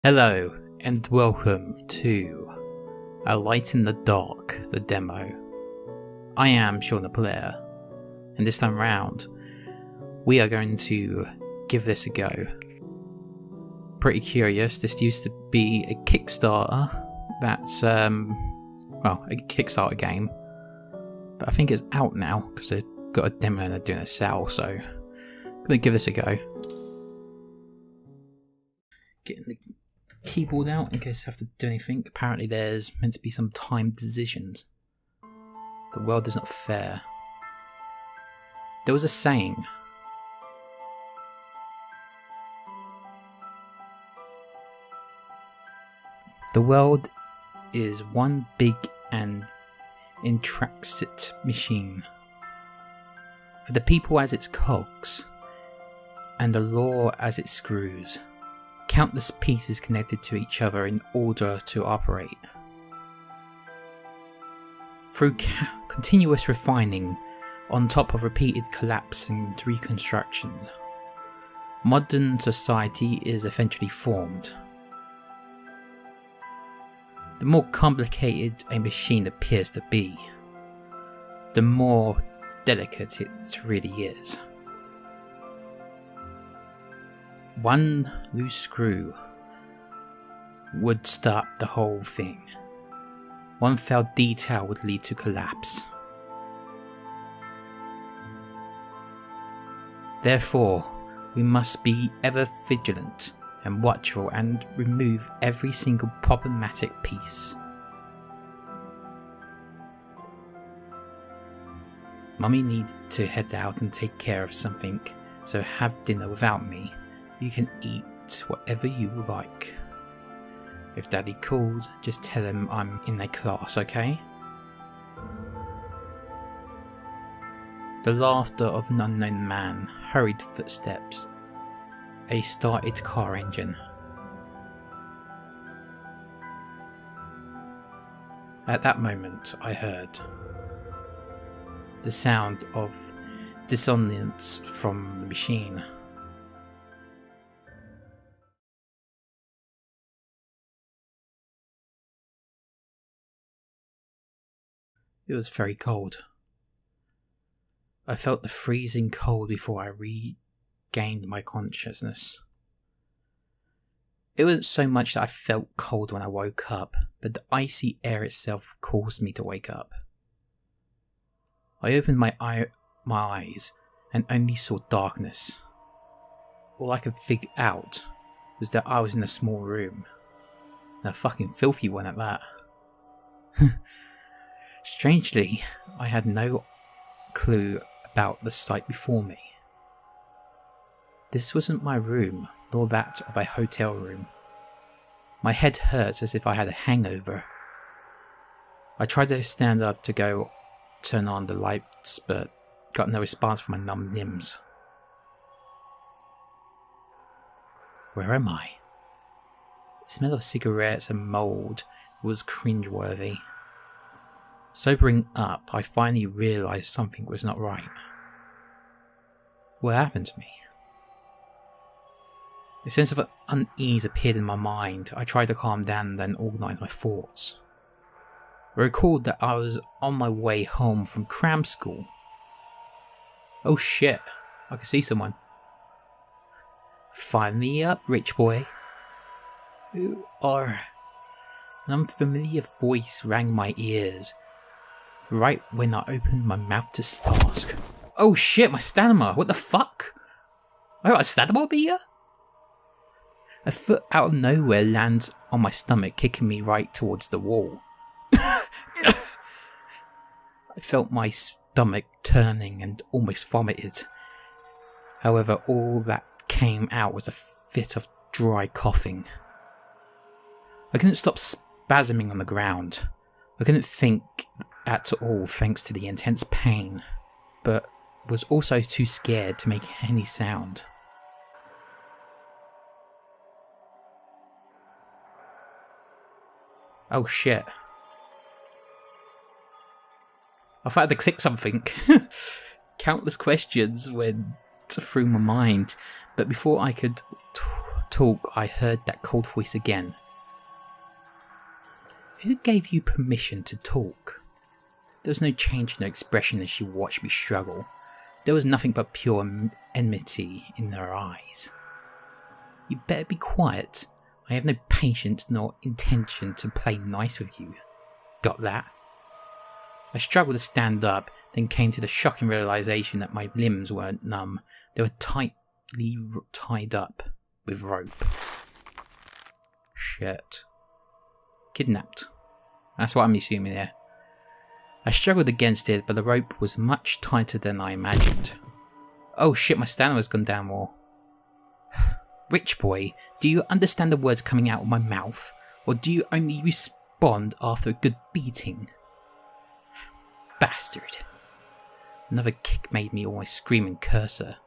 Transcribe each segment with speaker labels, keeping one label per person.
Speaker 1: Hello and welcome to A Light in the Dark, the demo. I am Sean the player, and this time round we are going to give this a go. Pretty curious, this used to be a Kickstarter that's, a Kickstarter game, but I think it's out now because they've got a demo and they're doing a sale, so I'm gonna give this a go. Getting the keyboard out in case I have to do anything. Apparently there's meant to be some timed decisions. The world is not fair. There was a saying. The world is one big and intricate machine, for the people as its cogs, and the law as its screws. Countless pieces connected to each other in order to operate. Through continuous refining, on top of repeated collapse and reconstructions, modern society is eventually formed. The more complicated a machine appears to be, the more delicate it really is. One loose screw would start the whole thing. One failed detail would lead to collapse. Therefore, we must be ever vigilant and watchful and remove every single problematic piece. Mummy needed to head out and take care of something, so have dinner without me. You can eat whatever you like. If Daddy calls, just tell him I'm in a class, okay? The laughter of an unknown man, hurried footsteps, a started car engine. At that moment I heard the sound of dissonance from the machine. It was very cold. I felt the freezing cold before I regained my consciousness. It wasn't so much that I felt cold when I woke up, but the icy air itself caused me to wake up. I opened my eyes and only saw darkness. All I could figure out was that I was in a small room, and a fucking filthy one at that. Strangely, I had no clue about the sight before me. This wasn't my room, nor that of a hotel room. My head hurts as if I had a hangover. I tried to stand up to go turn on the lights, but got no response from my numb limbs. Where am I? The smell of cigarettes and mould was cringeworthy. Sobering up, I finally realised something was not right. What happened to me? A sense of unease appeared in my mind. I tried to calm down and then organise my thoughts. I recalled that I was on my way home from cram school. Oh shit, I can see someone. Finally up, rich boy. Who are... An unfamiliar voice rang my ears. Right when I opened my mouth to ask. Oh shit, my stamina! What the fuck? I got a stamina beer? A foot out of nowhere lands on my stomach, kicking me right towards the wall. I felt my stomach turning and almost vomited. However, all that came out was a fit of dry coughing. I couldn't stop spasming on the ground. I couldn't think at all thanks to the intense pain, but was also too scared to make any sound. Oh shit. I thought I had to click something. Countless questions went through my mind, but before I could talk, I heard that cold voice again. Who gave you permission to talk? There was no change in her expression as she watched me struggle. There was nothing but pure enmity in her eyes. You better be quiet. I have no patience nor intention to play nice with you. Got that? I struggled to stand up, then came to the shocking realization that my limbs weren't numb. They were tightly tied up with rope. Shit. Kidnapped. That's what I'm assuming there. I struggled against it, but the rope was much tighter than I imagined. Oh shit, my stamina's gone down more. Rich boy, do you understand the words coming out of my mouth? Or do you only respond after a good beating? Bastard. Another kick made me almost scream and curse her.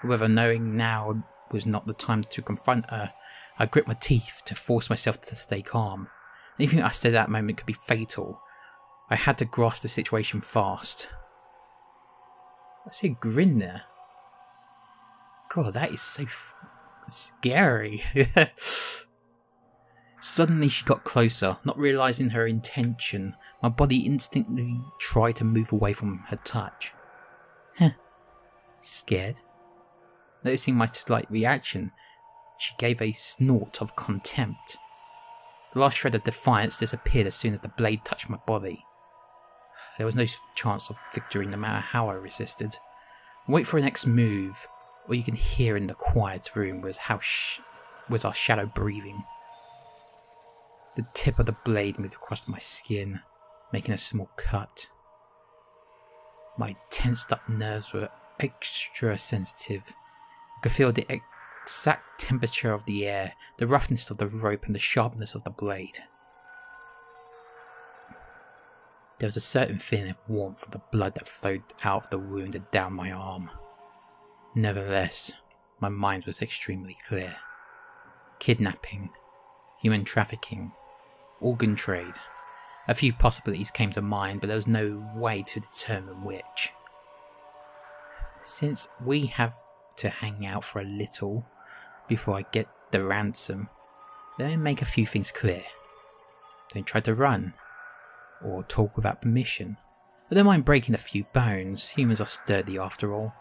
Speaker 1: However, knowing now was not the time to confront her, I gripped my teeth to force myself to stay calm. Anything I said at that moment could be fatal. I had to grasp the situation fast. I see a grin there. God, that is so scary. Suddenly she got closer, not realising her intention. My body instantly tried to move away from her touch. Huh. Scared? Noticing my slight reaction, she gave a snort of contempt. The last shred of defiance disappeared as soon as the blade touched my body. There was no chance of victory no matter how I resisted. Wait for her next move. All you could hear in the quiet room was was our shadow breathing. The tip of the blade moved across my skin, making a small cut. My tensed up nerves were extra sensitive. I could feel the exact temperature of the air, the roughness of the rope and the sharpness of the blade. There was a certain feeling of warmth of the blood that flowed out of the wound and down my arm. Nevertheless, my mind was extremely clear. Kidnapping, human trafficking, organ trade. A few possibilities came to mind, but there was no way to determine which. Since we have to hang out for a little before I get the ransom, let me make a few things clear. Don't try to run, or talk without permission. I don't mind breaking a few bones, humans are sturdy after all.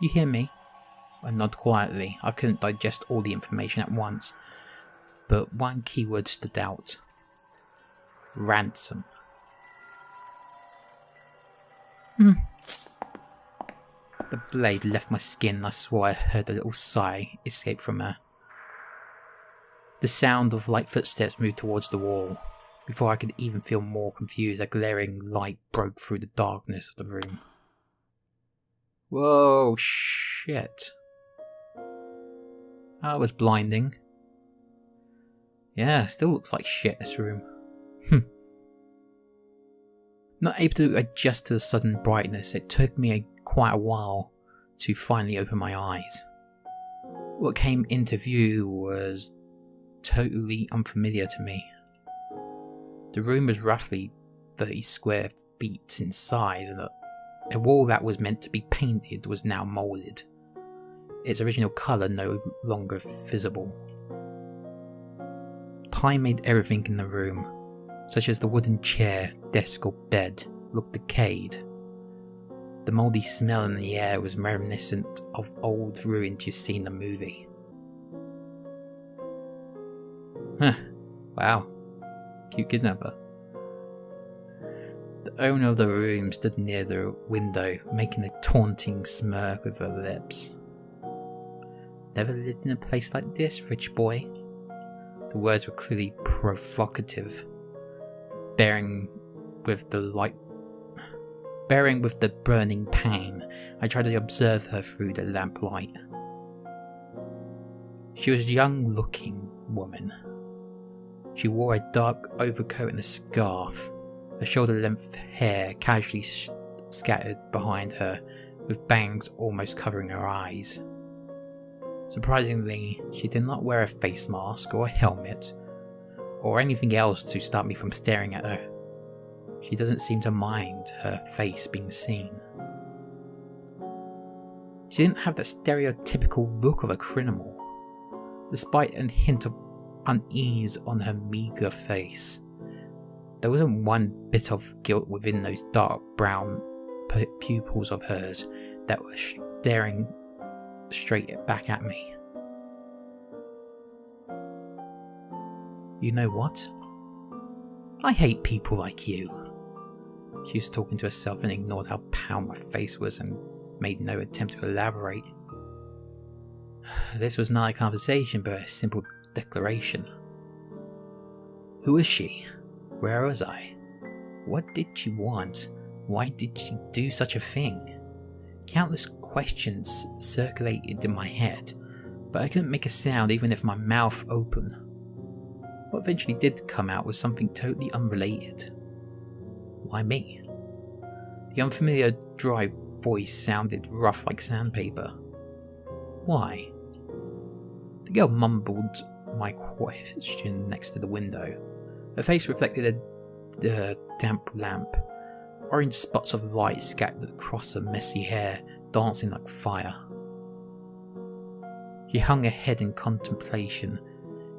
Speaker 1: You hear me? I nod quietly. I couldn't digest all the information at once, but one keyword stood out. Ransom. The blade left my skin and I swore I heard a little sigh escape from her. The sound of light footsteps moved towards the wall. Before I could even feel more confused, a glaring light broke through the darkness of the room. Whoa, shit. That was blinding. Yeah, still looks like shit, this room. Not able to adjust to the sudden brightness, it took me quite a while to finally open my eyes. What came into view was totally unfamiliar to me. The room was roughly 30 square feet in size, and a wall that was meant to be painted was now moulded, its original colour no longer visible. Time made everything in the room, such as the wooden chair, desk or bed, look decayed. The mouldy smell in the air was reminiscent of old ruins you see in the movie. Wow. Cute kidnapper. The owner of the room stood near the window, making a taunting smirk with her lips. Never lived in a place like this, rich boy. The words were clearly provocative, bearing with the burning pain. I tried to observe her through the lamplight. She was a young-looking woman. She wore a dark overcoat and a scarf, her shoulder-length hair casually scattered behind her, with bangs almost covering her eyes. Surprisingly, she did not wear a face mask or a helmet, or anything else to stop me from staring at her. She doesn't seem to mind her face being seen. She didn't have that stereotypical look of a criminal. despite a hint of unease on her meagre face. There wasn't one bit of guilt within those dark brown pupils of hers that were staring straight back at me. You know what? I hate people like you. She was talking to herself and ignored how pale my face was and made no attempt to elaborate. This was not a conversation but a simple declaration. Who was she? Where was I? What did she want? Why did she do such a thing? Countless questions circulated in my head, but I couldn't make a sound even if my mouth opened. What eventually did come out was something totally unrelated. Why me? The unfamiliar dry voice sounded rough like sandpaper. Why? The girl mumbled my question next to the window. Her face reflected the damp lamp. Orange spots of light scattered across her messy hair, dancing like fire. She hung her head in contemplation.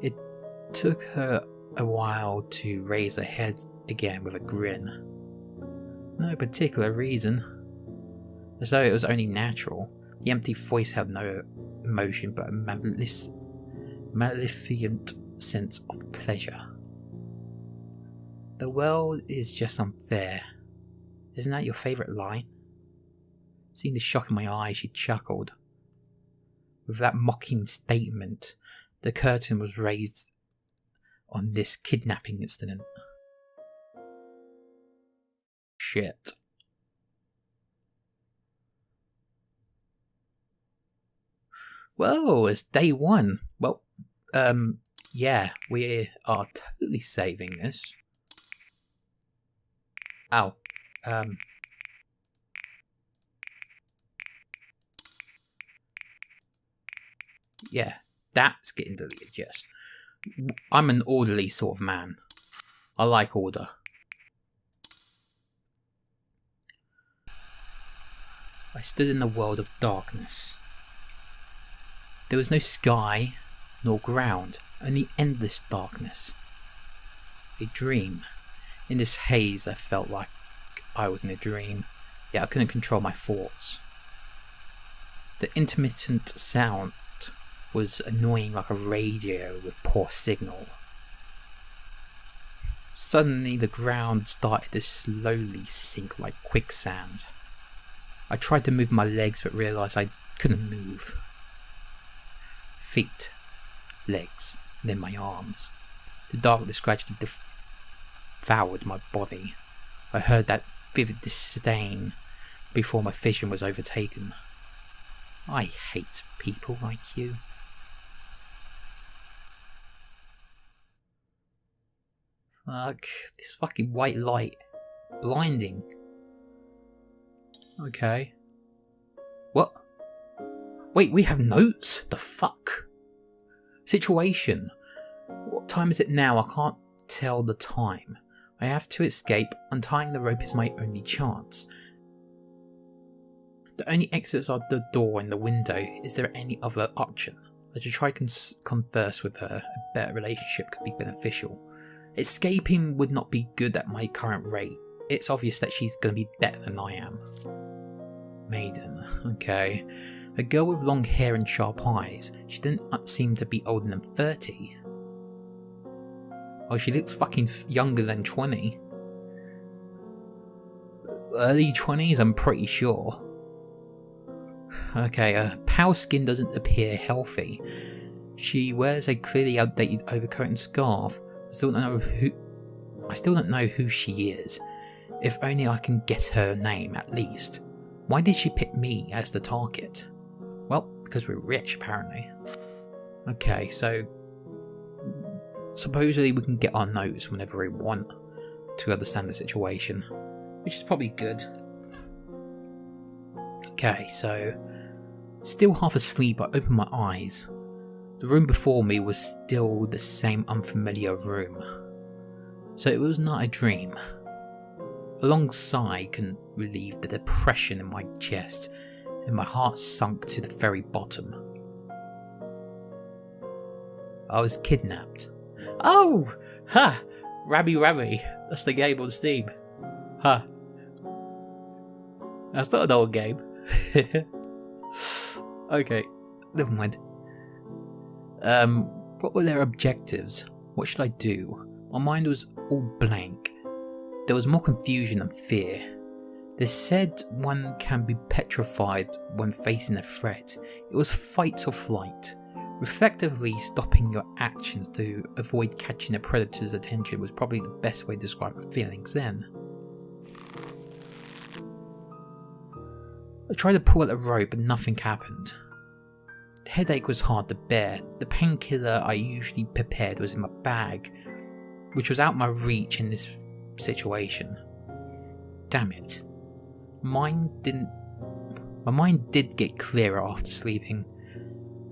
Speaker 1: It took her a while to raise her head again with a grin. No particular reason. As though it was only natural, the empty voice held no emotion but a maleficent sense of pleasure. The world is just unfair. Isn't that your favourite line? Seeing the shock in my eyes, she chuckled. With that mocking statement, the curtain was raised on this kidnapping incident. Shit. Well, it's day one. Well, yeah, we are totally saving this. Ow. Yeah, that's getting deleted, yes. I'm an orderly sort of man. I like order. I stood in the world of darkness. There was no sky, nor ground, only endless darkness. A dream. In this haze I felt like I was in a dream, yet I couldn't control my thoughts. The intermittent sound was annoying like a radio with poor signal. Suddenly the ground started to slowly sink like quicksand. I tried to move my legs but realised I couldn't move. Feet, legs, then my arms. The darkness gradually devoured my body. I heard that vivid disdain before my vision was overtaken. I hate people like you. Fuck, this fucking white light. Blinding. Okay. What? Wait, we have notes? The fuck? Situation. What time is it now? I can't tell the time. I have to escape. Untying the rope is my only chance. The only exits are the door and the window. Is there any other option? I should try to converse with her. A better relationship could be beneficial. Escaping would not be good at my current rate. It's obvious that she's going to be better than I am. Maiden. Okay. A girl with long hair and sharp eyes. She didn't seem to be older than 30. Oh, she looks fucking younger than 20. Early 20s, I'm pretty sure. Okay, pale skin doesn't appear healthy. She wears a clearly outdated overcoat and scarf. I still don't know who she is. If only I can get her name at least. Why did she pick me as the target? Well, because we're rich apparently. Okay, so supposedly we can get our notes whenever we want to understand the situation, which is probably good. Okay, so still half asleep, I opened my eyes. The room before me was still the same unfamiliar room, so it was not a dream. A long sigh couldn't relieve the depression in my chest, and my heart sunk to the very bottom. I was kidnapped. Oh! Ha! Rabby Rabby. That's the game on Steam. Ha. That's not an old game. Okay, never mind. What were their objectives? What should I do? My mind was all blank. There was more confusion than fear. They said one can be petrified when facing a threat. It was fight or flight. Reflectively stopping your actions to avoid catching a predator's attention was probably the best way to describe my feelings then. I tried to pull at the rope but nothing happened. The headache was hard to bear. The painkiller I usually prepared was in my bag, which was out my reach in this situation. Damn it. My mind did get clearer after sleeping.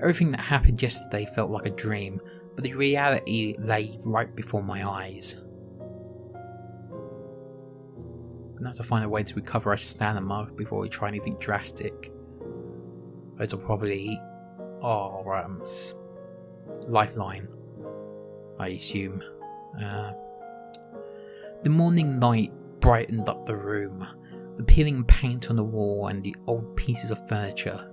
Speaker 1: Everything that happened yesterday felt like a dream, but the reality lay right before my eyes. I'm gonna have to find a way to recover our stamina before we try anything drastic. It'll probably our lifeline, I assume. The morning light brightened up the room, the peeling paint on the wall and the old pieces of furniture.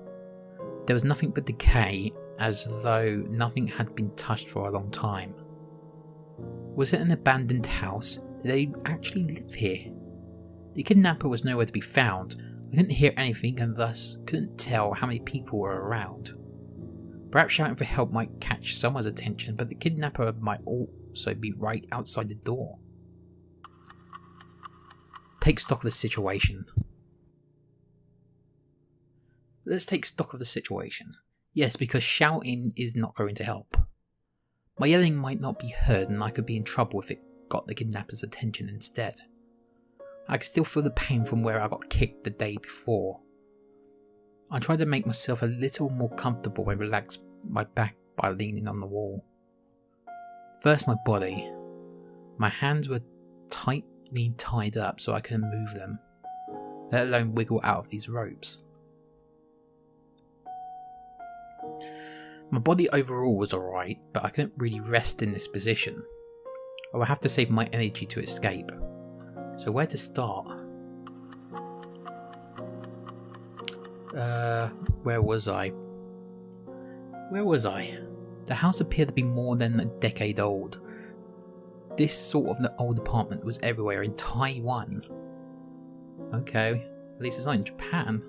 Speaker 1: There was nothing but decay, as though nothing had been touched for a long time. Was it an abandoned house? Did they actually live here? The kidnapper was nowhere to be found. I couldn't hear anything and thus couldn't tell how many people were around. Perhaps shouting for help might catch someone's attention, but the kidnapper might also be right outside the door. Take stock of the situation. Let's take stock of the situation. Yes, because shouting is not going to help. My yelling might not be heard and I could be in trouble if it got the kidnapper's attention instead. I could still feel the pain from where I got kicked the day before. I tried to make myself a little more comfortable and relax my back by leaning on the wall. First my body. My hands were tightly tied up so I couldn't move them, let alone wiggle out of these ropes. My body overall was alright, but I couldn't really rest in this position. I would have to save my energy to escape. So where to start? Where was I? The house appeared to be more than a decade old. This sort of old apartment was everywhere in Taiwan. Okay, at least it's not in Japan.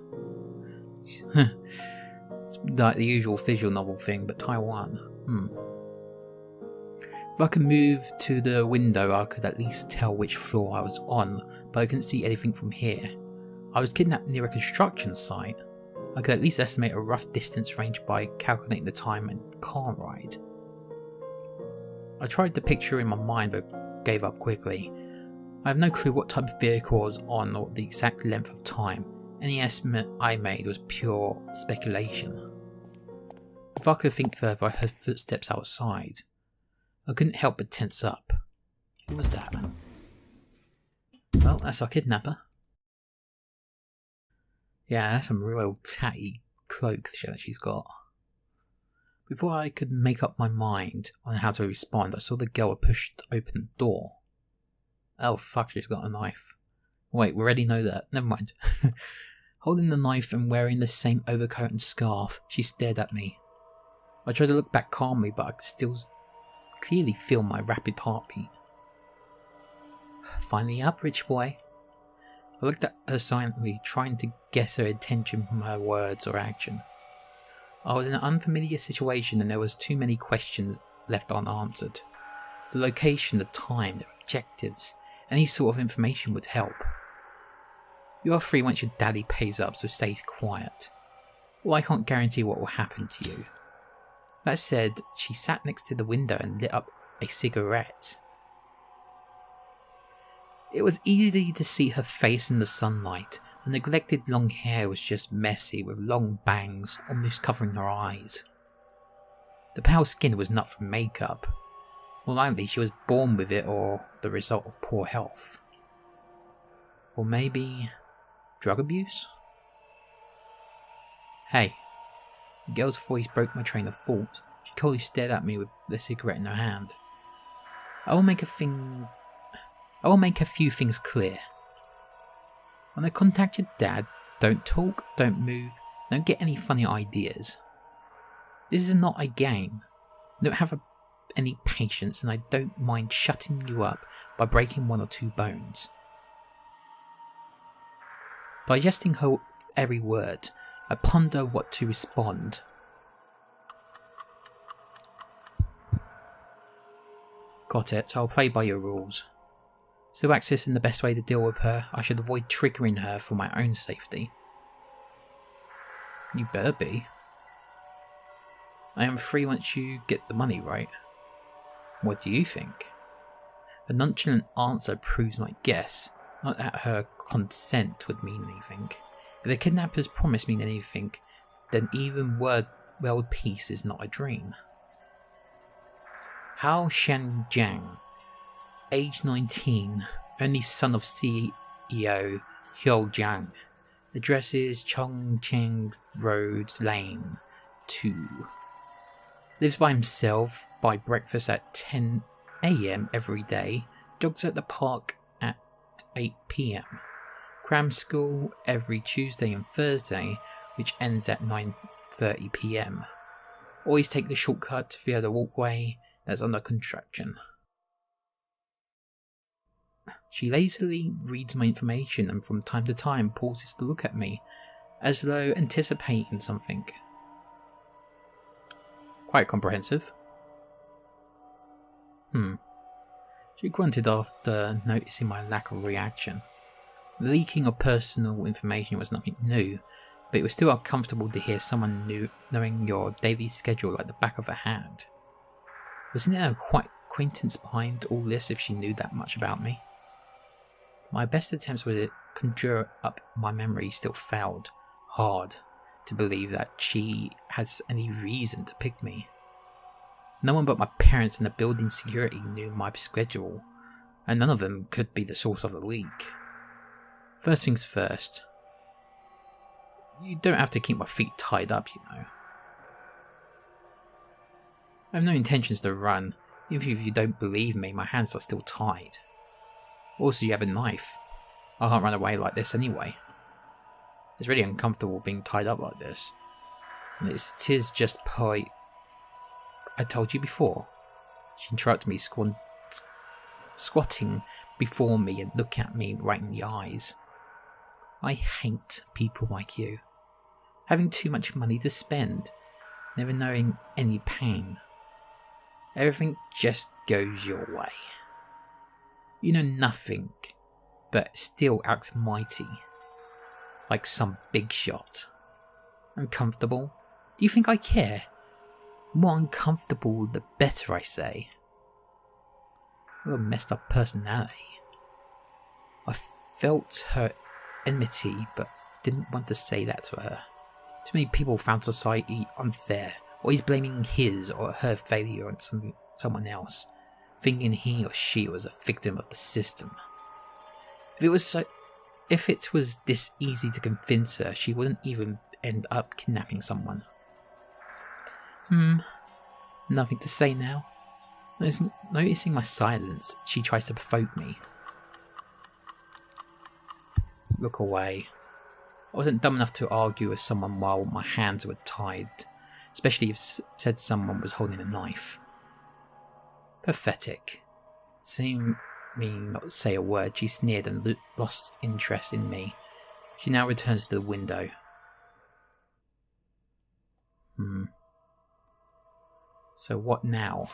Speaker 1: It's like the usual visual novel thing, but Taiwan. If I could move to the window, I could at least tell which floor I was on, but I couldn't see anything from here. I was kidnapped near a construction site. I could at least estimate a rough distance range by calculating the time and car ride. I tried to picture in my mind but gave up quickly. I have no clue what type of vehicle I was on or the exact length of time. Any estimate I made was pure speculation. If I could think further, I heard footsteps outside. I couldn't help but tense up. Who was that? Well, that's our kidnapper. Yeah, that's some real tatty cloak that she's got. Before I could make up my mind on how to respond, I saw the girl push open the door. Oh fuck, she's got a knife. Wait, we already know that. Never mind. Holding the knife and wearing the same overcoat and scarf, she stared at me. I tried to look back calmly, but I could still clearly feel my rapid heartbeat. Finally up, rich boy. I looked at her silently, trying to guess her intention from her words or action. I was in an unfamiliar situation and there was too many questions left unanswered. The location, the time, the objectives, any sort of information would help. You are free once your daddy pays up, so stay quiet. Well, I can't guarantee what will happen to you. That said, she sat next to the window and lit up a cigarette. It was easy to see her face in the sunlight. The neglected long hair was just messy with long bangs almost covering her eyes. The pale skin was not from makeup. More likely she was born with it or the result of poor health. Or maybe drug abuse? Hey. The girl's voice broke my train of thought. She coldly stared at me with the cigarette in her hand. I will make a few things clear. When I contact your dad, don't talk, don't move, don't get any funny ideas. This is not a game. I don't have any patience, and I don't mind shutting you up by breaking 1 or 2 bones. Digesting her every word, I ponder what to respond. Got it, I'll play by your rules. Still accessing the best way to deal with her, I should avoid triggering her for my own safety. You better be. I am free once you get the money, right? What do you think? A nonchalant answer proves my guess, not that her consent would mean anything. If the kidnapper's promise mean anything, then even world peace is not a dream. Hao Shanjiang, age 19, only son of CEO Hyo Jiang. Address is Chongqing Road Lane 2. Lives by himself, by breakfast at 10 AM every day, jogs at the park at 8 PM. Cram school every Tuesday and Thursday, which ends at 9:30 PM. Always take the shortcut via the walkway that's under construction. She lazily reads my information and from time to time pauses to look at me, as though anticipating something. Quite comprehensive. She grunted after noticing my lack of reaction. The leaking of personal information was nothing new, but it was still uncomfortable to hear someone knowing your daily schedule like the back of a hand. Wasn't there quite acquaintance behind all this if she knew that much about me? My best attempts to conjure up my memory still failed hard to believe that she has any reason to pick me. No one but my parents and the building security knew my schedule, and none of them could be the source of the leak. First things first, you don't have to keep my feet tied up, you know. I have no intentions to run. Even if you don't believe me, my hands are still tied. Also, you have a knife. I can't run away like this anyway. It's really uncomfortable being tied up like this. And it is just polite. I told you before. She interrupted me, squatting before me and looking at me right in the eyes. I hate people like you. Having too much money to spend, never knowing any pain. Everything just goes your way. You know nothing, but still act mighty. Like some big shot. Uncomfortable? Do you think I care? The more uncomfortable, the better, I say. What a messed up personality. I felt her enmity, but didn't want to say that to her. Too many people found society unfair, always blaming his or her failure on someone else, thinking he or she was a victim of the system. If it was this easy to convince her, she wouldn't even end up kidnapping someone. Nothing to say now. Noticing my silence, she tries to provoke me. Look away. I wasn't dumb enough to argue with someone while my hands were tied, especially if said someone was holding a knife. Pathetic. Seeing me not say a word, she sneered and lost interest in me. She now returns to the window. So what now?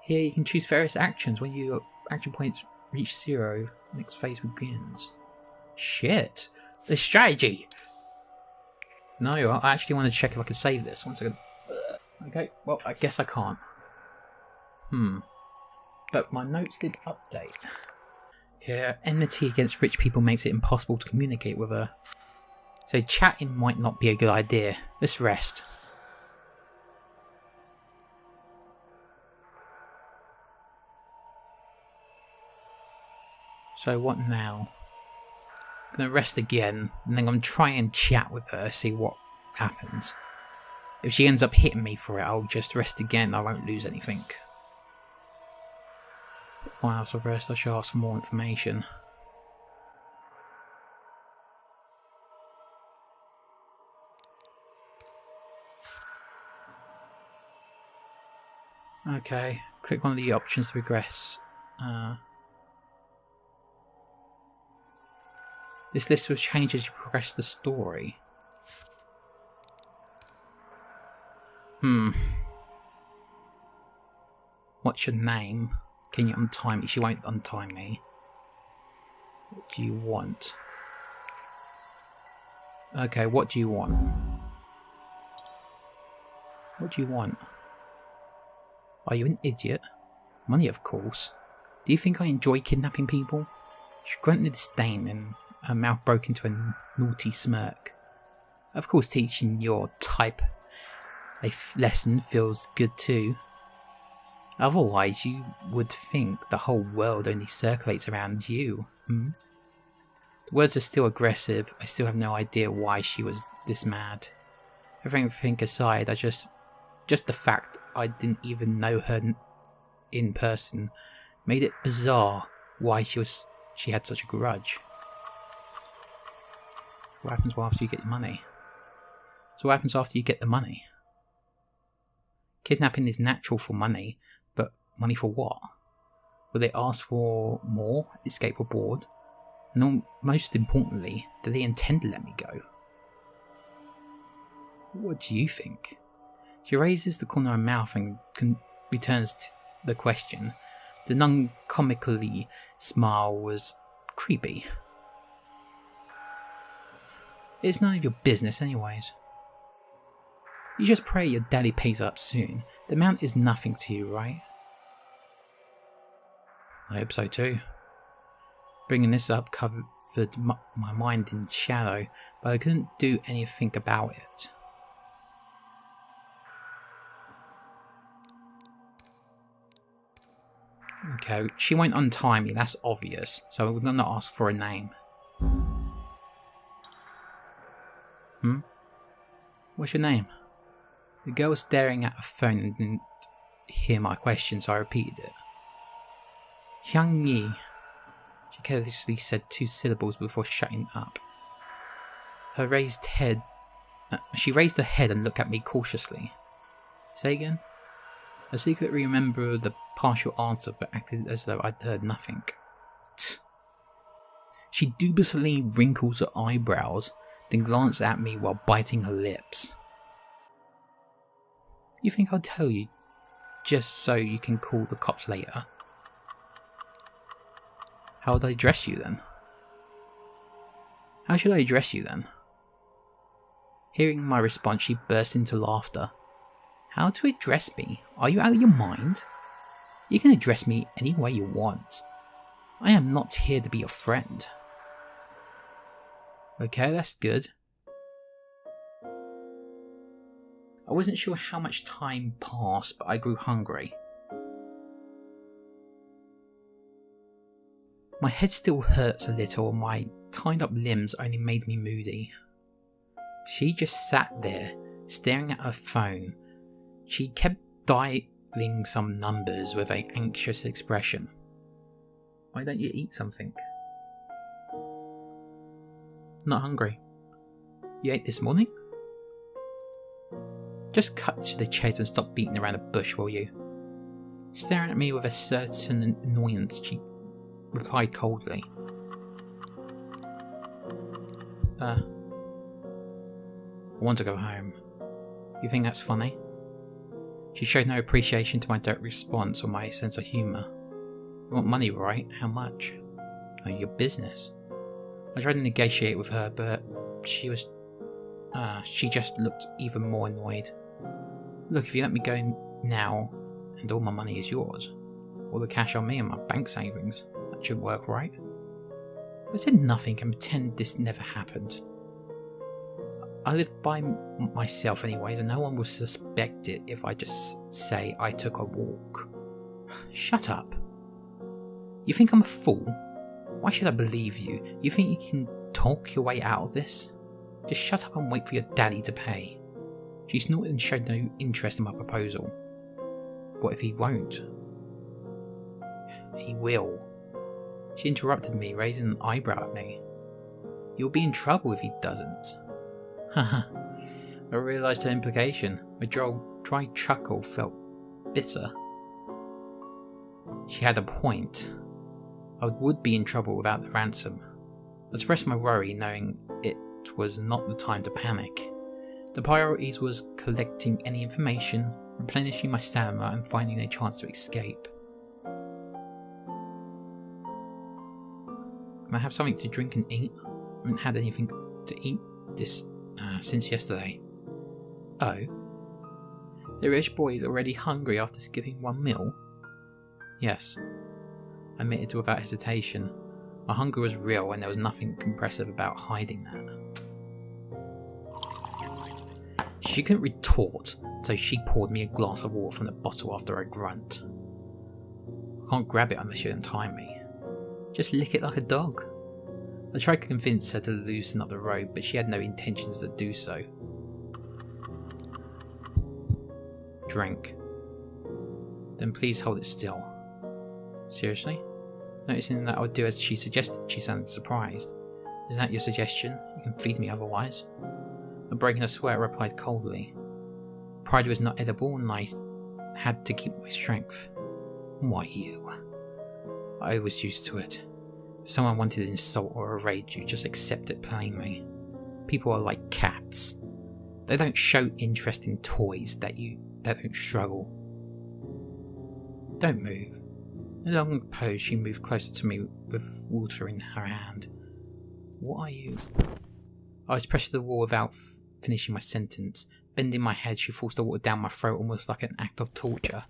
Speaker 1: Here you can choose various actions. When your action points reach 0, next phase begins. Shit! The strategy! No, I actually want to check if I can save this. 1 second. Okay, well, I guess I can't. But my notes did update. Okay, enmity against rich people makes it impossible to communicate with her. So chatting might not be a good idea. Let's rest. So what now? I'm gonna rest again, and then I'm gonna try and chat with her, see what happens. If she ends up hitting me for it, I'll just rest again. I won't lose anything. Fine, after rest, I shall ask for more information. Okay, click one of the options to progress. This list will change as you progress the story. What's your name? Can you untie me? She won't untie me. What do you want? Okay, what do you want? What do you want? Are you an idiot? Money, of course. Do you think I enjoy kidnapping people? She grunted disdain and her mouth broke into a naughty smirk. Of course, teaching your type a lesson feels good too. Otherwise, you would think the whole world only circulates around you. The words are still aggressive. I still have no idea why she was this mad. Everything aside, just the fact I didn't even know her in person made it bizarre why she had such a grudge. What happens after you get the money? So what happens after you get the money? Kidnapping is natural for money, but money for what? Will they ask for more? Escape aboard? And most importantly, do they intend to let me go? What do you think? She raises the corner of her mouth and returns to the question. The non-comically smile was creepy. It's none of your business anyways. You just pray your daddy pays up soon. The amount is nothing to you, right? I hope so too. Bringing this up covered my mind in shadow, but I couldn't do anything about it. Okay, she won't untie me, that's obvious, so we're gonna ask for a name. What's your name? The girl was staring at her phone and didn't hear my question, so I repeated it. Hyung Mi. She carelessly said 2 syllables before shutting up. She raised her head and looked at me cautiously. Say again? I secretly remember the partial answer, but acted as though I'd heard nothing. She dubiously wrinkles her eyebrows, then glanced at me while biting her lips. You think I'll tell you just so you can call the cops later? How would I address you then? How should I address you then? Hearing my response, she burst into laughter. How to address me? Are you out of your mind? You can address me any way you want. I am not here to be your friend. Okay, that's good. I wasn't sure how much time passed, but I grew hungry. My head still hurts a little and my tied up limbs only made me moody. She just sat there, staring at her phone. She kept dialing some numbers with an anxious expression. Why don't you eat something? Not hungry. You ate this morning? Just cut to the chase and stop beating around the bush, will you? Staring at me with a certain annoyance, she replied coldly. I want to go home. You think that's funny? She showed no appreciation to my direct response or my sense of humour. You want money, right? How much? None of your business. I tried to negotiate with her, but she just looked even more annoyed. Look, if you let me go now, and all my money is yours, all the cash on me and my bank savings, that should work, right? I said nothing and pretend this never happened. I live by myself anyways, and no one will suspect it if I just say I took a walk. Shut up. You think I'm a fool? Why should I believe you? You think you can talk your way out of this? Just shut up and wait for your daddy to pay. She snorted and showed no interest in my proposal. What if he won't? He will. She interrupted me, raising an eyebrow at me. You'll be in trouble if he doesn't. Haha. I realised her implication. My dry chuckle felt bitter. She had a point. I would be in trouble without the ransom. I suppressed my worry, knowing it was not the time to panic. The priorities was collecting any information, replenishing my stamina, and finding a chance to escape. Can I have something to drink and eat? I haven't had anything to eat since yesterday. Oh? The rich boy is already hungry after skipping one meal? Yes. I admitted without hesitation. My hunger was real and there was nothing impressive about hiding that. She couldn't retort, so she poured me a glass of water from the bottle after a grunt. I can't grab it unless you untie me. Just lick it like a dog. I tried to convince her to loosen up the rope, but she had no intentions to do so. Drink. Then please hold it still. Seriously? Noticing that I would do as she suggested, she sounded surprised. Is that your suggestion? You can feed me otherwise. Not breaking a sweat, I replied coldly. Pride was not edible and I had to keep my strength. Why you? I was used to it. If someone wanted to insult or enrage you, just accept it plainly. People are like cats. They don't show interest in toys that don't struggle. Don't move. In a long pose, she moved closer to me with water in her hand. What are you? I was pressed to the wall without finishing my sentence. Bending my head, she forced the water down my throat almost like an act of torture.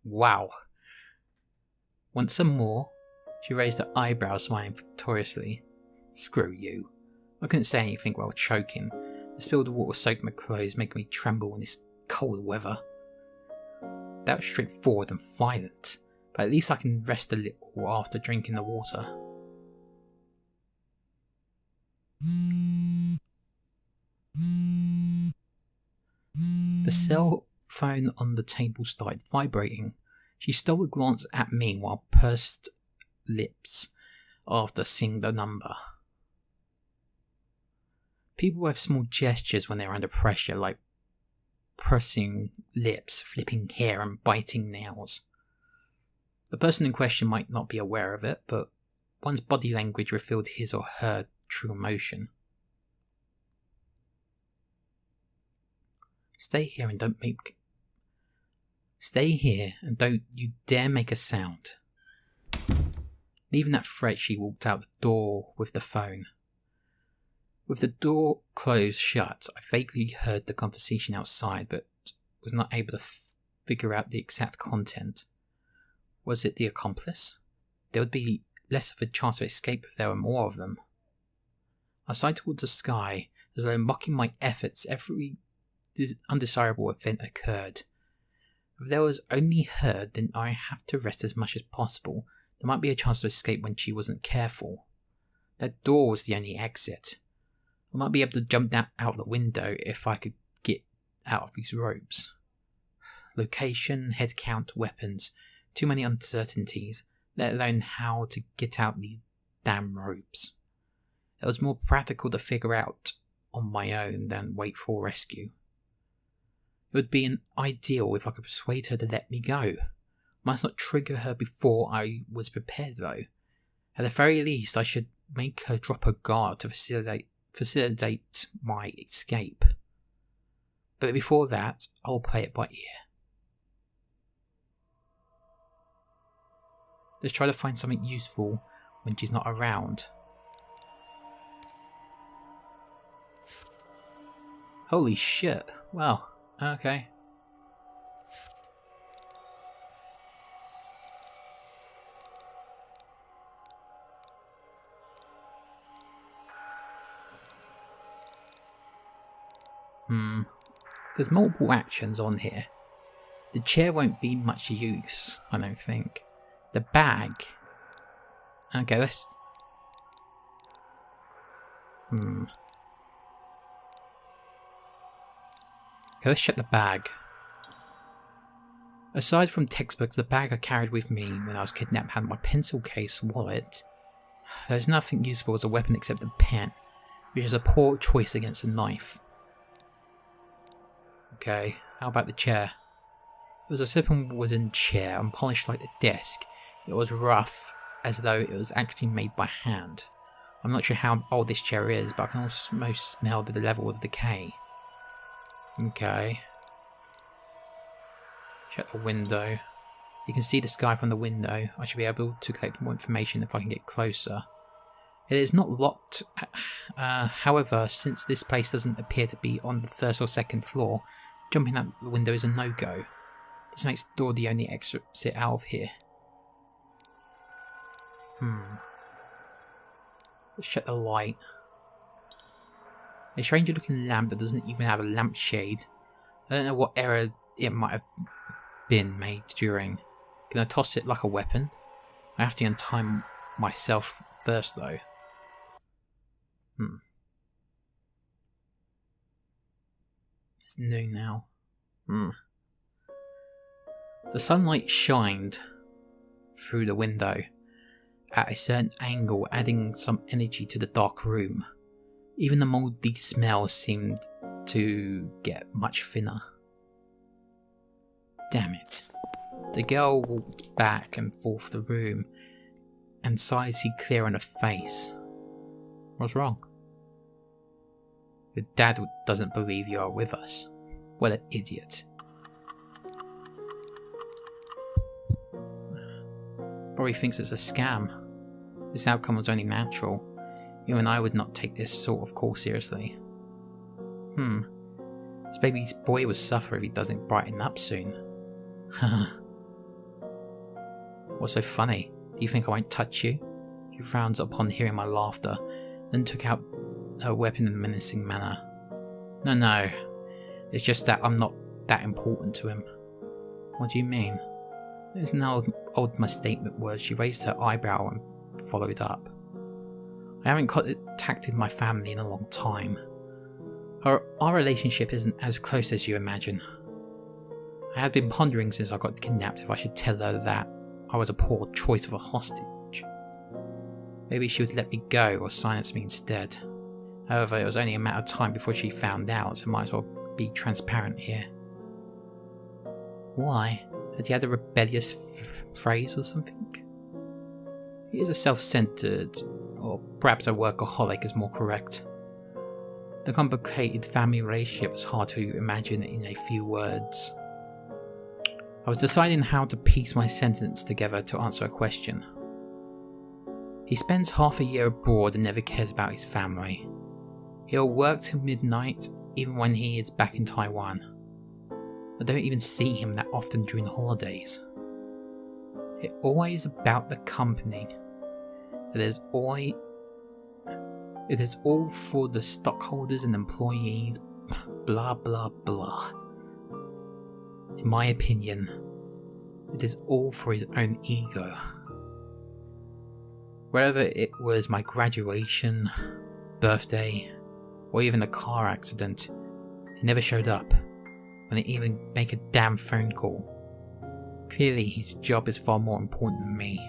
Speaker 1: Wow. Once more, she raised her eyebrows, smiling victoriously. Screw you. I couldn't say anything while choking. The spilled water soaked my clothes, making me tremble in this cold weather. That was straightforward and violent, but at least I can rest a little after drinking the water. The cell phone on the table started vibrating. She stole a glance at me while pursed lips after seeing the number. People have small gestures when they're under pressure, like pressing lips, flipping hair and biting nails. The person in question might not be aware of it, but one's body language revealed his or her true emotion. Stay here and don't you dare make a sound. Leaving that threat, she walked out the door with the phone. With the door closed shut, I vaguely heard the conversation outside, but was not able to figure out the exact content. Was it the accomplice? There would be less of a chance of escape if there were more of them. I sighed towards the sky, as though mocking my efforts. Every undesirable event occurred. If there was only her, then I have to rest as much as possible. There might be a chance to escape when she wasn't careful. That door was the only exit. I might be able to jump out the window if I could get out of these ropes. Location, head count, weapons. Too many uncertainties, let alone how to get out these damn ropes. It was more practical to figure out on my own than wait for rescue. It would be ideal if I could persuade her to let me go. I must not trigger her before I was prepared though. At the very least, I should make her drop her guard to facilitate my escape. But before that, I'll play it by ear. Let's try to find something useful when she's not around. Holy shit. Wow. Okay. There's multiple actions on here. The chair won't be much use, I don't think. The bag. Okay, let's... Okay, let's check the bag. Aside from textbooks, the bag I carried with me when I was kidnapped had my pencil case wallet. There's nothing usable as a weapon except a pen, which is a poor choice against a knife. Okay, how about the chair? It was a simple wooden chair, unpolished like the desk. It was rough, as though it was actually made by hand. I'm not sure how old this chair is, but I can almost smell the level of decay. Okay. Check the window. You can see the sky from the window. I should be able to collect more information if I can get closer. It is not locked. However, since this place doesn't appear to be on the first or second floor, jumping out the window is a no-go. This makes the door the only exit out of here. Let's check the light. A stranger looking lamp that doesn't even have a lampshade. I don't know what error it might have been made during. Can I toss it like a weapon? I have to untie myself first though. It's noon now. The sunlight shined through the window at a certain angle, adding some energy to the dark room. Even the mouldy smell seemed to get much thinner. Damn it. The girl walked back and forth the room, and sighs seemed clear on her face. What's wrong? Your dad doesn't believe you are with us. What an idiot. Probably thinks it's a scam. This outcome was only natural. You and I would not take this sort of call seriously. This baby's boy will suffer if he doesn't brighten up soon. Haha. What's so funny? Do you think I won't touch you? She frowns upon hearing my laughter, then took out her weapon in a menacing manner. No. It's just that I'm not that important to him. What do you mean? Isn't how old my statement was? She raised her eyebrow and followed up. I haven't contacted my family in a long time. Our relationship isn't as close as you imagine. I had been pondering since I got kidnapped if I should tell her that I was a poor choice of a hostage. Maybe she would let me go or silence me instead. However, it was only a matter of time before she found out, so might as well be transparent here. Why? Had he had a rebellious phrase or something? He is a self-centered, or perhaps a workaholic is more correct. The complicated family relationship was hard to imagine in a few words. I was deciding how to piece my sentence together to answer a question. He spends half a year abroad and never cares about his family. He'll work till midnight even when he is back in Taiwan. I don't even see him that often during the holidays. It's always about the company. It is all for the stockholders and employees, blah blah blah. In my opinion, it is all for his own ego. Whether it was my graduation, birthday, or even a car accident, he never showed up. When they even make a damn phone call. Clearly his job is far more important than me.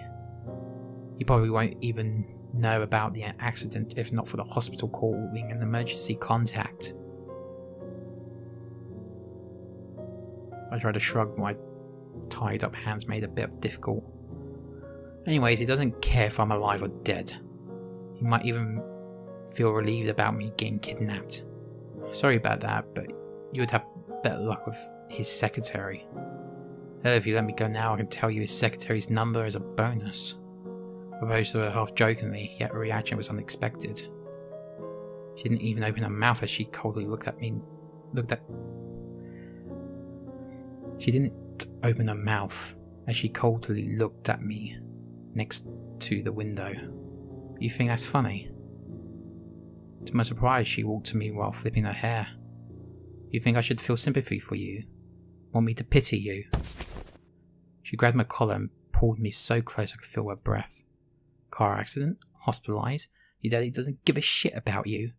Speaker 1: He probably won't even know about the accident if not for the hospital calling an emergency contact. I tried to shrug, my tied up hands made it a bit difficult. Anyways, he doesn't care if I'm alive or dead. He might even feel relieved about me getting kidnapped. Sorry about that, but you would have better luck with his secretary. Hell, if you let me go now, I can tell you his secretary's number as a bonus. Proposed to her half jokingly, yet her reaction was unexpected. She didn't even open her mouth as she coldly She didn't open her mouth as she coldly looked at me next to the window. You think that's funny? To my surprise, she walked to me while flipping her hair. You think I should feel sympathy for you? Want me to pity you? She grabbed my collar and pulled me so close I could feel her breath. Car accident? Hospitalized? Your daddy doesn't give a shit about you.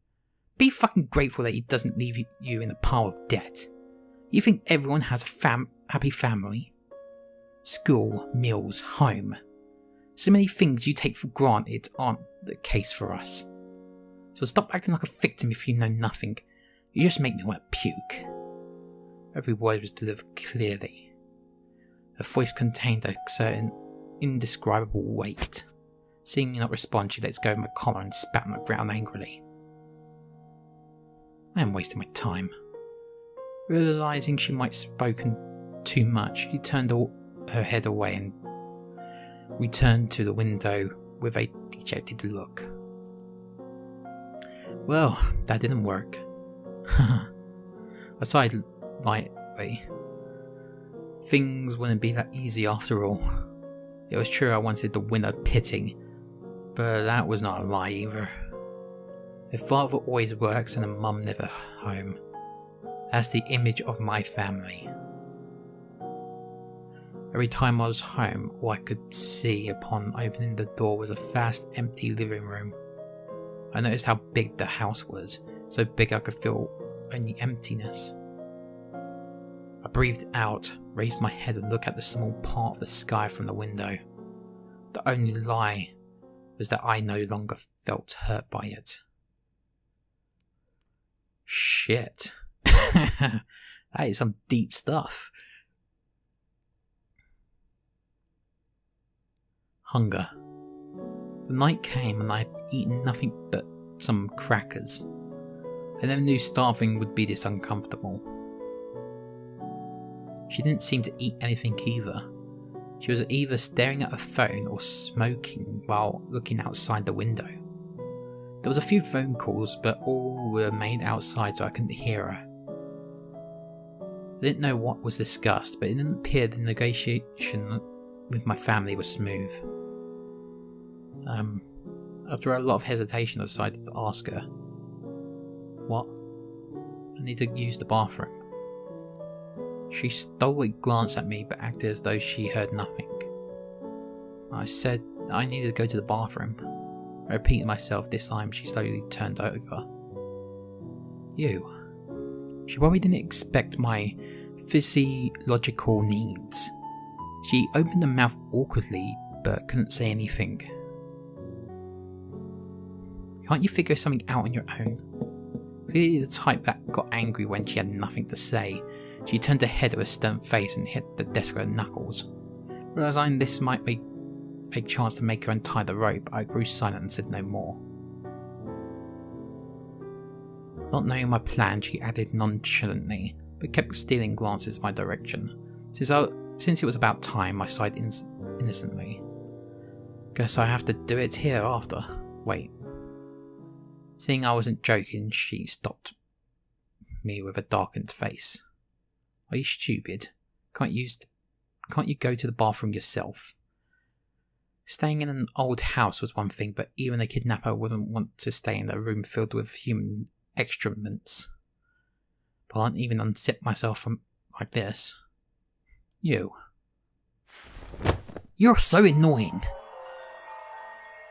Speaker 1: Be fucking grateful that he doesn't leave you in a pile of debt. You think everyone has a happy family? School, meals, home. So many things you take for granted aren't the case for us. So stop acting like a victim if you know nothing. You just make me want to puke. Every word was delivered clearly. Her voice contained a certain indescribable weight. Seeing me not respond, she lets go of my collar and spat on the ground angrily. I am wasting my time. Realising she might have spoken too much, she turned her head away and returned to the window with a dejected look. Well, that didn't work. I sighed lightly. Things wouldn't be that easy after all. It was true I wanted the winner pitting, but that was not a lie either. A father always works and a mum never home. That's the image of my family. Every time I was home, all I could see upon opening the door was a vast empty living room. I noticed how big the house was, so big I could feel only emptiness. I breathed out, raised my head and looked at the small part of the sky from the window. The only lie was that I no longer felt hurt by it. Shit. That is some deep stuff. Hunger. The night came and I've eaten nothing but some crackers. I never knew starving would be this uncomfortable. She didn't seem to eat anything either. She was either staring at her phone or smoking while looking outside the window. There was a few phone calls, but all were made outside so I couldn't hear her. I didn't know what was discussed, but it didn't appear the negotiation with my family was smooth. After a lot of hesitation I decided to ask her. What? I need to use the bathroom. She stolidly glanced at me but acted as though she heard nothing. I said I needed to go to the bathroom. I repeated myself. This time she slowly turned over. You. She probably didn't expect my physiological needs. She opened her mouth awkwardly but couldn't say anything. Can't you figure something out on your own? Clearly the type that got angry when she had nothing to say. She turned her head with a stern face and hit the desk with her knuckles. Realising this might be a chance to make her untie the rope, I grew silent and said no more. Not knowing my plan, she added nonchalantly, but kept stealing glances in my direction. Since it was about time, I sighed innocently. Guess I have to do it here after. Wait. Seeing I wasn't joking, she stopped me with a darkened face. Are you stupid? Can't you go to the bathroom yourself? Staying in an old house was one thing, but even a kidnapper wouldn't want to stay in a room filled with human excrements. But I can't even unzip myself from like this. You. You're so annoying.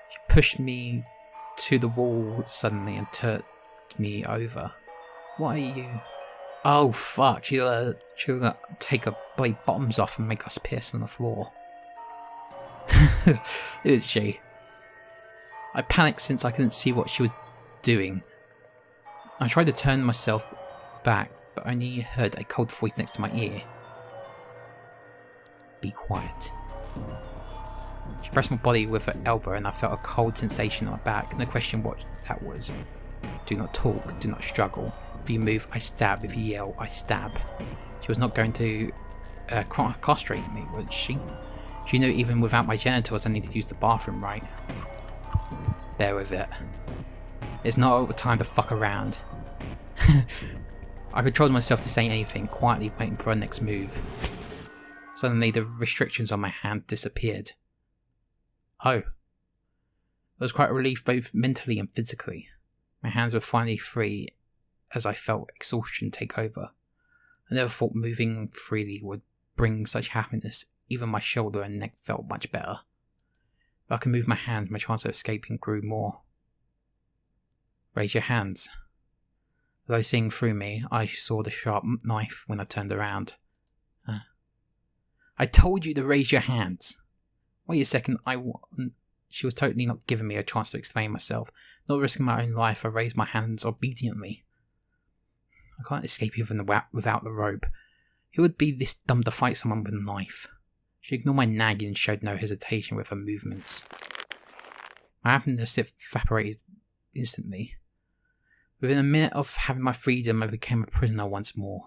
Speaker 1: She pushed me to the wall suddenly and turned me over. What are you? Oh fuck, she'll take her blade bottoms off and make us piss on the floor. Isn't she? I panicked since I couldn't see what she was doing. I tried to turn myself back, but only heard a cold voice next to my ear. Be quiet. She pressed my body with her elbow and I felt a cold sensation on my back. No question what that was. Do not talk, do not struggle. If you move, I stab. If you yell, I stab. She was not going to castrate me, was she? She knew even without my genitals I needed to use the bathroom, right? Bear with it. It's not time to fuck around. I controlled myself to say anything, quietly waiting for her next move. Suddenly the restrictions on my hand disappeared. Oh. It was quite a relief both mentally and physically. My hands were finally free as I felt exhaustion take over. I never thought moving freely would bring such happiness. Even my shoulder and neck felt much better. If I could move my hands, my chance of escaping grew more. Raise your hands. Though seeing through me, I saw the sharp knife when I turned around. I told you to raise your hands! Wait a second, She was totally not giving me a chance to explain myself. Not risking my own life, I raised my hands obediently. I can't escape even without the rope. Who would be this dumb to fight someone with a knife? She ignored my nagging and showed no hesitation with her movements. My happiness evaporated instantly. Within a minute of having my freedom, I became a prisoner once more.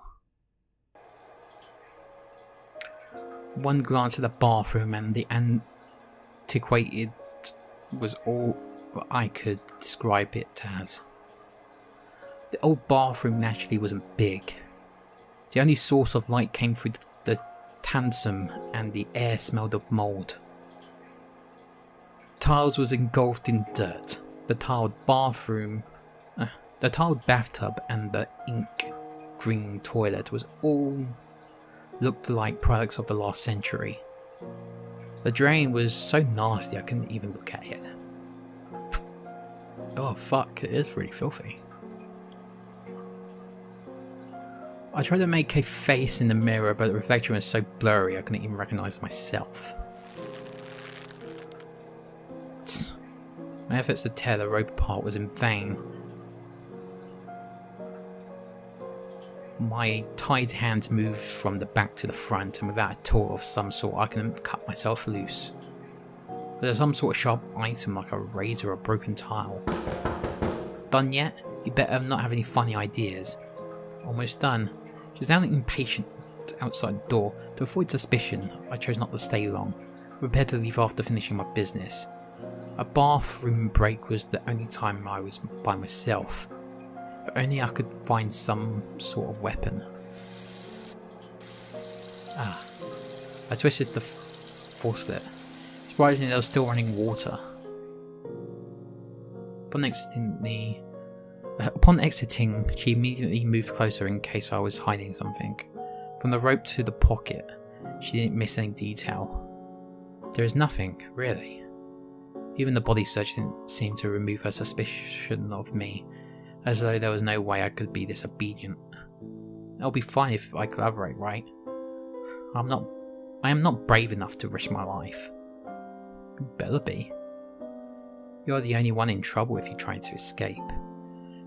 Speaker 1: One glance at the bathroom and the antiquated was all I could describe it as. The old bathroom naturally wasn't big. The only source of light came through the transom and the air smelled of mould. Tiles was engulfed in dirt. The tiled bathtub and the ink green toilet was all looked like products of the last century. The drain was so nasty I couldn't even look at it. Oh fuck, it is really filthy. I tried to make a face in the mirror, but the reflection was so blurry I couldn't even recognise myself. My efforts to tear the rope apart was in vain. My tied hands moved from the back to the front, and without a tool of some sort I couldn't cut myself loose. There's some sort of sharp item like a razor or a broken tile. Done yet? You better not have any funny ideas. Almost done. She's now impatient outside the door. To avoid suspicion, I chose not to stay long, prepared to leave after finishing my business. A bathroom break was the only time I was by myself. If only I could find some sort of weapon. I twisted the faucet. Surprisingly, there was still running water. Upon exiting, she immediately moved closer in case I was hiding something. From the rope to the pocket, she didn't miss any detail. There is nothing, really. Even the body search didn't seem to remove her suspicion of me, as though there was no way I could be disobedient. It'll be fine if I collaborate, right? I am not brave enough to risk my life. You better be. You're the only one in trouble if you try to escape.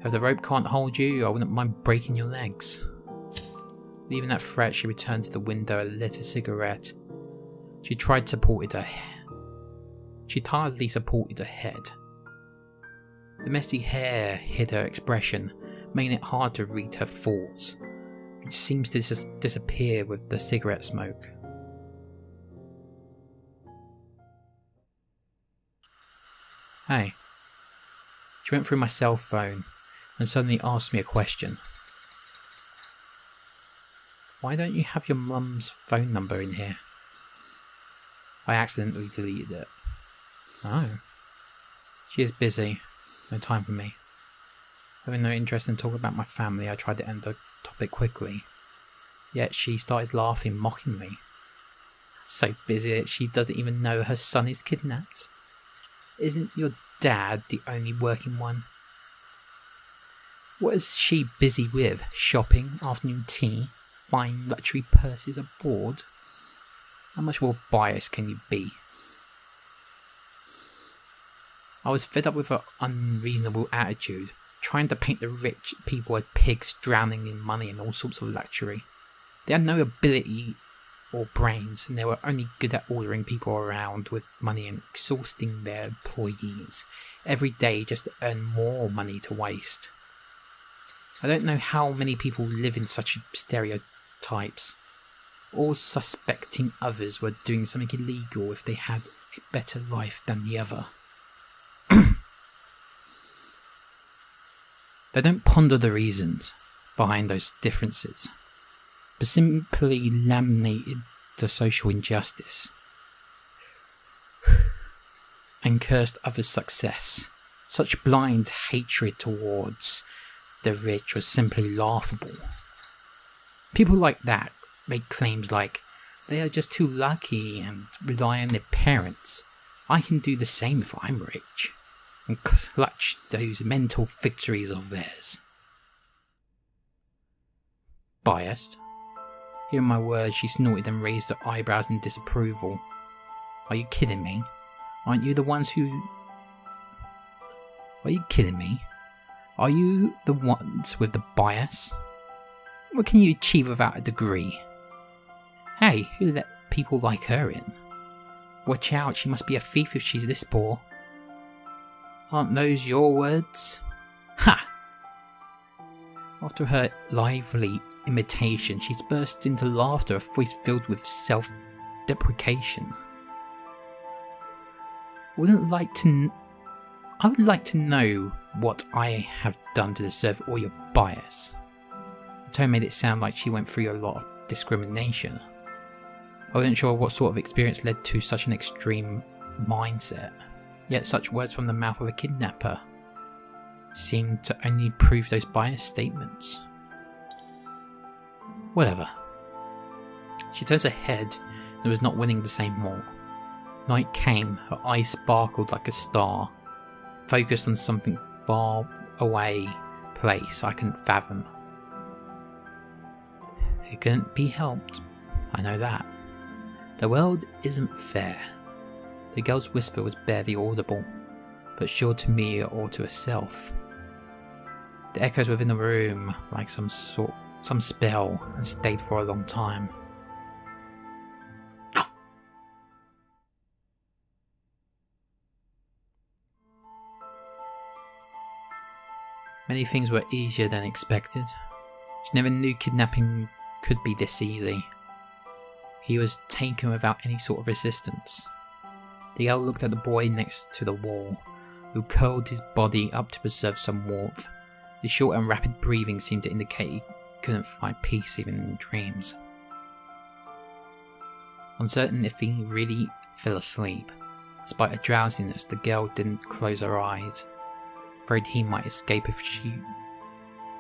Speaker 1: If the rope can't hold you, I wouldn't mind breaking your legs. Leaving that threat, she returned to the window and lit a cigarette. She tardily supported her head. The messy hair hid her expression, making it hard to read her thoughts, which seems to disappear with the cigarette smoke. Hey. She went through my cell phone and suddenly asked me a question. Why don't you have your mum's phone number in here? I accidentally deleted it. Oh. She is busy. No time for me. Having no interest in talking about my family, I tried to end the topic quickly. Yet she started laughing mockingly. So busy that she doesn't even know her son is kidnapped. Isn't your dad the only working one? What is she busy with? Shopping, afternoon tea, buying luxury purses abroad? How much more biased can you be? I was fed up with her unreasonable attitude, trying to paint the rich people as pigs drowning in money and all sorts of luxury. They had no ability or brains, and they were only good at ordering people around with money and exhausting their employees every day just to earn more money to waste. I don't know how many people live in such stereotypes, all suspecting others were doing something illegal if they had a better life than the other. They don't ponder the reasons behind those differences, but simply laminated the social injustice and cursed others' success. Such blind hatred towards the rich was simply laughable. People like that make claims like they are just too lucky and rely on their parents. I can do the same if I'm rich, and clutch those mental victories of theirs. biased? Hearing my words, she snorted and raised her eyebrows in disapproval. Are you kidding me? Aren't you the ones who... Are you kidding me? Are you the ones with the bias? What can you achieve without a degree? Hey, who let people like her in? Watch out, she must be a thief if she's this poor. Aren't those your words? Ha! After her lively imitation, she's burst into laughter, a voice filled with self-deprecation. I would like to know what I have done to deserve all your bias. The tone made it sound like she went through a lot of discrimination. I wasn't sure what sort of experience led to such an extreme mindset, yet such words from the mouth of a kidnapper seemed to only prove those biased statements. Whatever. She turns her head and was not willing to say more. Night came, her eyes sparkled like a star, focused on something far away place I couldn't fathom. It couldn't be helped, I know that. The world isn't fair. The girl's whisper was barely audible, but sure to me or to herself. The echoes within the room like some spell, and stayed for a long time. Many things were easier than expected. She never knew kidnapping could be this easy. He was taken without any sort of resistance. The girl looked at the boy next to the wall, who curled his body up to preserve some warmth. His short and rapid breathing seemed to indicate he couldn't find peace even in dreams. Uncertain if he really fell asleep, despite her drowsiness, the girl didn't close her eyes, afraid he might escape if she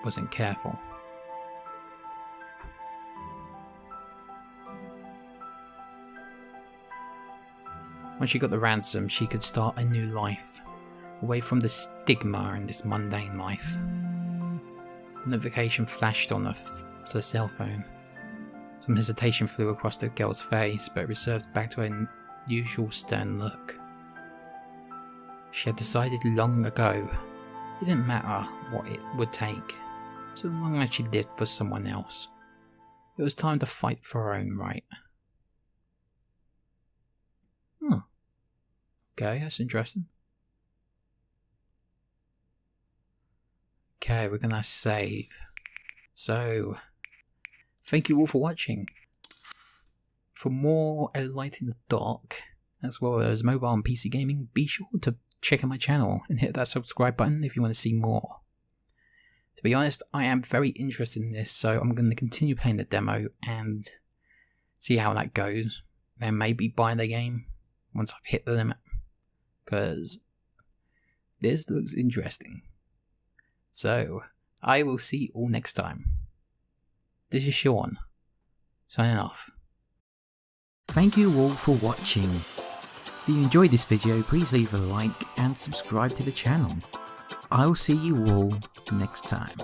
Speaker 1: wasn't careful. When she got the ransom, she could start a new life, away from the stigma in this mundane life. A notification flashed on her cell phone. Some hesitation flew across the girl's face, but reserved back to her usual stern look. She had decided long ago it didn't matter what it would take, so long as she lived for someone else. It was time to fight for her own right. Okay, that's interesting. Okay, we're gonna save. So, thank you all for watching. For more A Light in the Dark, as well as mobile and PC gaming, be sure to check out my channel and hit that subscribe button if you want to see more. To be honest, I am very interested in this, so I'm going to continue playing the demo and see how that goes. Then maybe buy the game once I've hit the limit, because this looks interesting. So, I will see you all next time. This is Sean, signing off. Thank you all for watching. If you enjoyed this video, please leave a like and subscribe to the channel. I'll see you all next time.